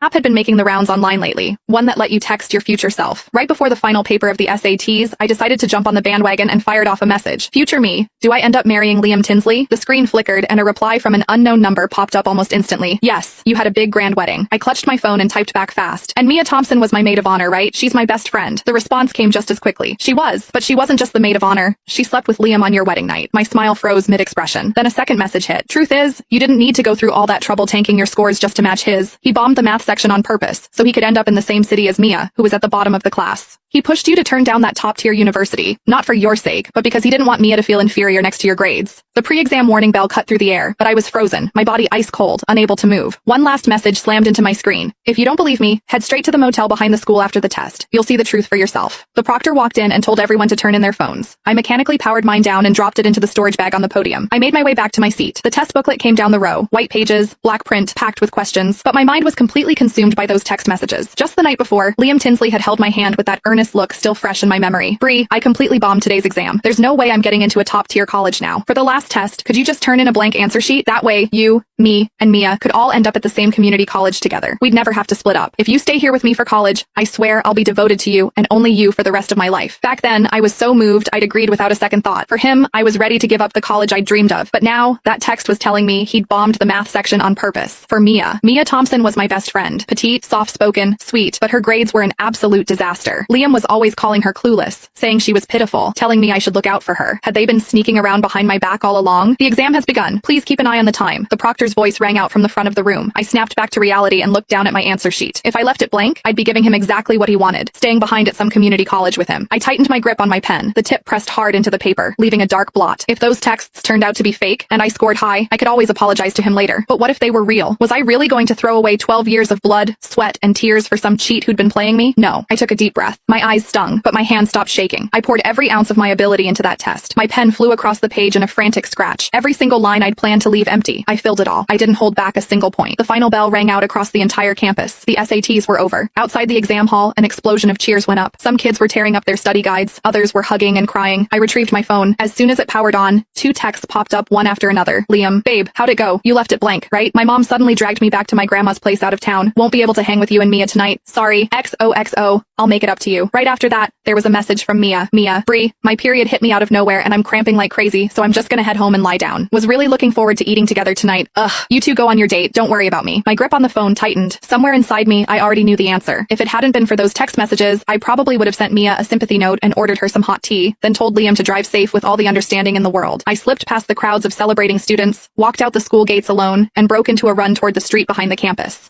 app had been making the rounds online lately, one that let you text your future self. Right before the final paper of the SATs, I decided to jump on the bandwagon and fired off a message. Future me, do I end up marrying Liam Tinsley? The screen flickered and a reply from an unknown number popped up almost instantly. Yes, you had a big grand wedding. I clutched my phone and typed back fast. And Mia Thompson was my maid of honor, right? She's my best friend. The response came just as quickly. She was, but she wasn't just the maid of honor. She slept with Liam on your wedding night. My smile froze mid-expression. Then a second message hit. Truth is, you didn't need to go through all that trouble tanking your scores just to match his. He bombed the math section on purpose, so he could end up in the same city as Mia, who was at the bottom of the class. He pushed you to turn down that top-tier university, not for your sake, but because he didn't want Mia to feel inferior next to your grades. The pre-exam warning bell cut through the air, but I was frozen, my body ice cold, unable to move. One last message slammed into my screen. If you don't believe me, head straight to the motel behind the school after the test. You'll see the truth for yourself. The proctor walked in and told everyone to turn in their phones. I mechanically powered mine down and dropped it into the storage bag on the podium. I made my way back to my seat. The test booklet came down the row, white pages, black print, packed with questions, but my mind was completely consumed by those text messages. Just the night before, Liam Tinsley had held my hand with that earnest look still fresh in my memory. Bree, I completely bombed today's exam. There's no way I'm getting into a top-tier college now. For the last test, could you just turn in a blank answer sheet? That way, you, me, and Mia could all end up at the same community college together. We'd never have to split up. If you stay here with me for college, I swear I'll be devoted to you and only you for the rest of my life. Back then, I was so moved, I'd agreed without a second thought. For him, I was ready to give up the college I'd dreamed of. But now, that text was telling me he'd bombed the math section on purpose. For Mia. Mia Thompson was my best friend. Petite, soft-spoken, sweet, but her grades were an absolute disaster. Liam was always calling her clueless, saying she was pitiful, telling me I should look out for her. Had they been sneaking around behind my back all along? The exam has begun. Please keep an eye on the time. The proctor's voice rang out from the front of the room. I snapped back to reality and looked down at my answer sheet. If I left it blank, I'd be giving him exactly what he wanted, staying behind at some community college with him. I tightened my grip on my pen. The tip pressed hard into the paper, leaving a dark blot. If those texts turned out to be fake, and I scored high, I could always apologize to him later. But what if they were real? Was I really going to throw away 12 years of blood, sweat, and tears for some cheat who'd been playing me? No. I took a deep breath. My eyes stung, but my hand stopped shaking. I poured every ounce of my ability into that test. My pen flew across the page in a frantic scratch. Every single line I'd planned to leave empty. I filled it all. I didn't hold back a single point. The final bell rang out across the entire campus. The SATs were over. Outside the exam hall, an explosion of cheers went up. Some kids were tearing up their study guides. Others were hugging and crying. I retrieved my phone. As soon as it powered on, 2 texts popped up one after another. Liam, babe, how'd it go? You left it blank, right? My mom suddenly dragged me back to my grandma's place out of town. Won't be able to hang with you and Mia tonight. Sorry. XOXO. I'll make it up to you. Right after that, there was a message from Mia. Mia, Bree, my period hit me out of nowhere and I'm cramping like crazy, so I'm just gonna head home and lie down. Was really looking forward to eating together tonight. Ugh. You two go on your date. Don't worry about me. My grip on the phone tightened. Somewhere inside me, I already knew the answer. If it hadn't been for those text messages, I probably would have sent Mia a sympathy note and ordered her some hot tea, then told Liam to drive safe with all the understanding in the world. I slipped past the crowds of celebrating students, walked out the school gates alone, and broke into a run toward the street behind the campus.